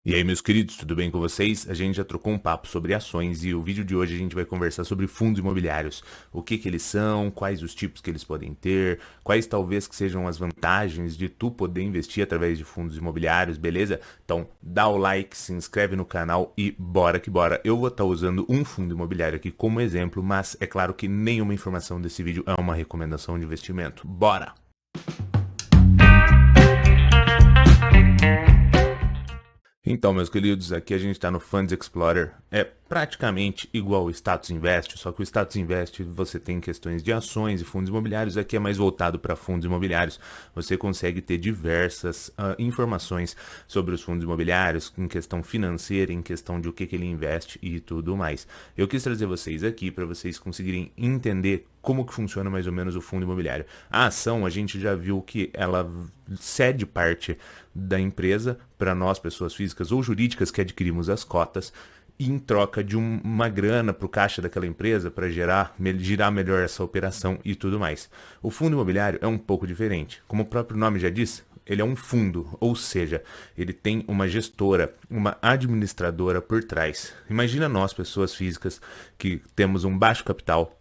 E aí, meus queridos, tudo bem com vocês? A gente já trocou um papo sobre ações e o vídeo de hoje a gente vai conversar sobre fundos imobiliários. O que eles são, quais os tipos que eles podem ter, quais talvez que sejam as vantagens de tu poder investir através de fundos imobiliários, beleza? Então, dá o like, se inscreve no canal e bora que bora. Eu vou estar usando um fundo imobiliário aqui como exemplo, mas é claro que nenhuma informação desse vídeo é uma recomendação de investimento. Bora! Então, meus queridos, aqui a gente está no Funds Explorer. É praticamente igual o Status Invest, só que o Status Invest você tem questões de ações e fundos imobiliários. Aqui é mais voltado para fundos imobiliários. Você consegue ter diversas informações sobre os fundos imobiliários, em questão financeira, em questão de o que ele investe e tudo mais. Eu quis trazer vocês aqui para vocês conseguirem entender como que funciona mais ou menos o fundo imobiliário. A ação, a gente já viu que ela cede parte da empresa para nós, pessoas físicas ou jurídicas que adquirimos as cotas, em troca de uma grana para o caixa daquela empresa para girar melhor essa operação e tudo mais. O fundo imobiliário é um pouco diferente. Como o próprio nome já diz, ele é um fundo, ou seja, ele tem uma gestora, uma administradora por trás. Imagina nós, pessoas físicas, que temos um baixo capital,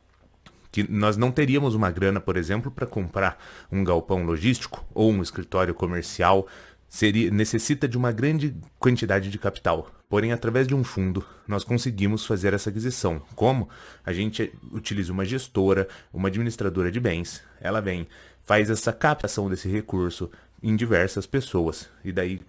que nós não teríamos uma grana, por exemplo, para comprar um galpão logístico ou um escritório comercial, necessita de uma grande quantidade de capital. Porém, através de um fundo, nós conseguimos fazer essa aquisição. Como? A gente utiliza uma gestora, uma administradora de bens, ela vem, faz essa captação desse recurso em diversas pessoas. E daí,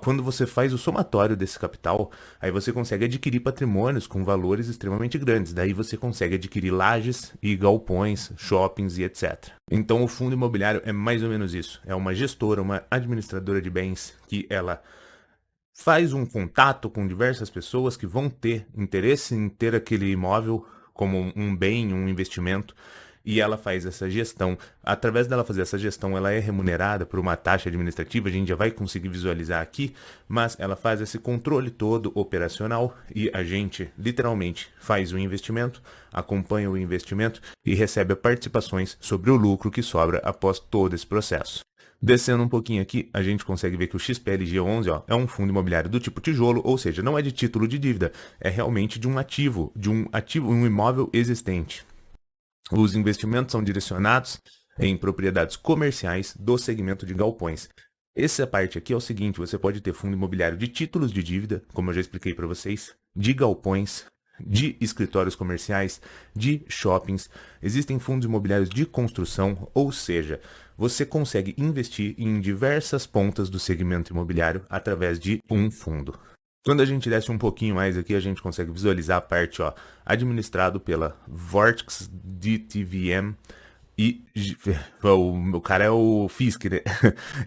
quando você faz o somatório desse capital, aí você consegue adquirir patrimônios com valores extremamente grandes. Daí você consegue adquirir lajes e galpões, shoppings e etc. Então o fundo imobiliário é mais ou menos isso. É uma gestora, uma administradora de bens que ela faz um contato com diversas pessoas que vão ter interesse em ter aquele imóvel como um bem, um investimento, e ela faz essa gestão. Através dela fazer essa gestão, ela é remunerada por uma taxa administrativa, a gente já vai conseguir visualizar aqui, mas ela faz esse controle todo operacional e a gente literalmente faz o investimento, acompanha o investimento e recebe participações sobre o lucro que sobra após todo esse processo. Descendo um pouquinho aqui, a gente consegue ver que o XPLG11 é um fundo imobiliário do tipo tijolo, ou seja, não é de título de dívida, é realmente de um ativo, um imóvel existente. Os investimentos são direcionados em propriedades comerciais do segmento de galpões. Essa parte aqui é o seguinte, você pode ter fundo imobiliário de títulos de dívida, como eu já expliquei para vocês, de galpões, de escritórios comerciais, de shoppings. Existem fundos imobiliários de construção, ou seja, você consegue investir em diversas pontas do segmento imobiliário através de um fundo. Quando a gente desce um pouquinho mais aqui, a gente consegue visualizar a parte administrado pela Vortex DTVM e o cara é o Fisk, né?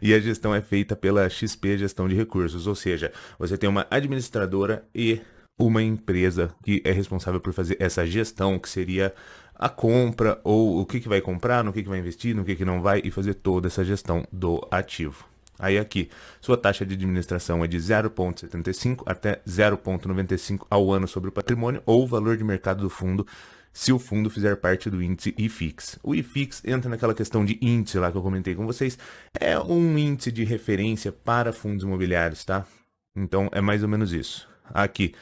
E a gestão é feita pela XP Gestão de Recursos, ou seja, você tem uma administradora e uma empresa que é responsável por fazer essa gestão, que seria a compra, ou o que vai comprar, no que vai investir, no que não vai, e fazer toda essa gestão do ativo. Aí aqui, sua taxa de administração é de 0,75 até 0,95 ao ano sobre o patrimônio ou o valor de mercado do fundo, se o fundo fizer parte do índice IFIX. O IFIX entra naquela questão de índice lá que eu comentei com vocês. É um índice de referência para fundos imobiliários, tá? Então é mais ou menos isso. Aqui,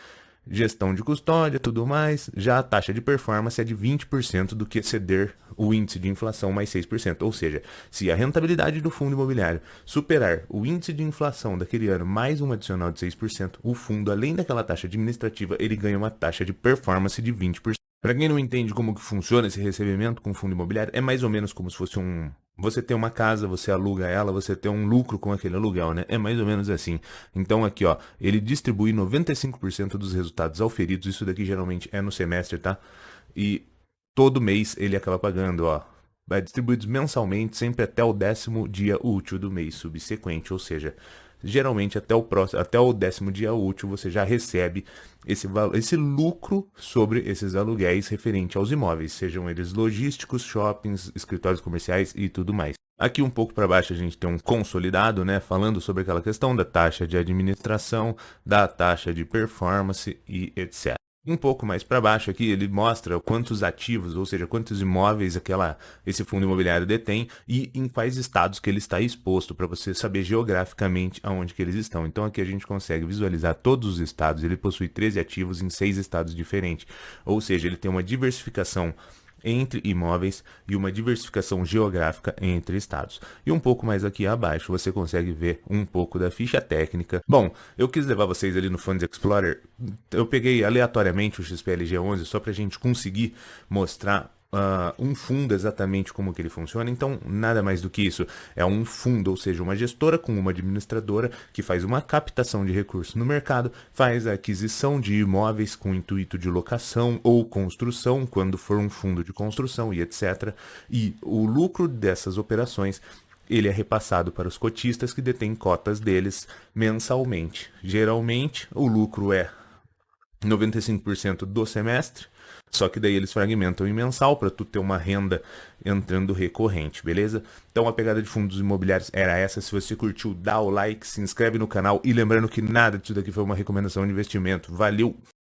gestão de custódia, tudo mais. Já a taxa de performance é de 20% do que exceder o índice de inflação mais 6%. Ou seja, se a rentabilidade do fundo imobiliário superar o índice de inflação daquele ano mais um adicional de 6%, o fundo, além daquela taxa administrativa, ele ganha uma taxa de performance de 20%. Para quem não entende como que funciona esse recebimento com fundo imobiliário, é mais ou menos como se fosse você tem uma casa, você aluga ela, você tem um lucro com aquele aluguel, né? É mais ou menos assim. Então aqui, ele distribui 95% dos resultados auferidos, isso daqui geralmente é no semestre, tá? E todo mês ele acaba pagando, vai distribuídos mensalmente, sempre até o 10º dia útil do mês subsequente, ou seja, geralmente até o 10º dia útil você já recebe esse lucro sobre esses aluguéis referente aos imóveis, sejam eles logísticos, shoppings, escritórios comerciais e tudo mais. Aqui um pouco para baixo a gente tem um consolidado, né, falando sobre aquela questão da taxa de administração, da taxa de performance e etc. Um pouco mais para baixo aqui, ele mostra quantos ativos, ou seja, quantos imóveis esse fundo imobiliário detém e em quais estados que ele está exposto, para você saber geograficamente aonde que eles estão. Então aqui a gente consegue visualizar todos os estados. Ele possui 13 ativos em 6 estados diferentes, ou seja, ele tem uma diversificação entre imóveis e uma diversificação geográfica entre estados. E um pouco mais aqui abaixo você consegue ver um pouco da ficha técnica. Bom, eu quis levar vocês ali no Funds Explorer, eu peguei aleatoriamente o XPLG11 só para a gente conseguir mostrar um fundo exatamente como que ele funciona. Então, nada mais do que isso. É um fundo, ou seja, uma gestora com uma administradora que faz uma captação de recursos no mercado, faz a aquisição de imóveis com intuito de locação ou construção, quando for um fundo de construção e etc. E o lucro dessas operações ele é repassado para os cotistas que detêm cotas deles mensalmente. Geralmente, o lucro é 95% do semestre, só que daí eles fragmentam em mensal para tu ter uma renda entrando recorrente, beleza? Então a pegada de fundos imobiliários era essa. Se você curtiu, dá o like, se inscreve no canal e lembrando que nada disso daqui foi uma recomendação de investimento. Valeu!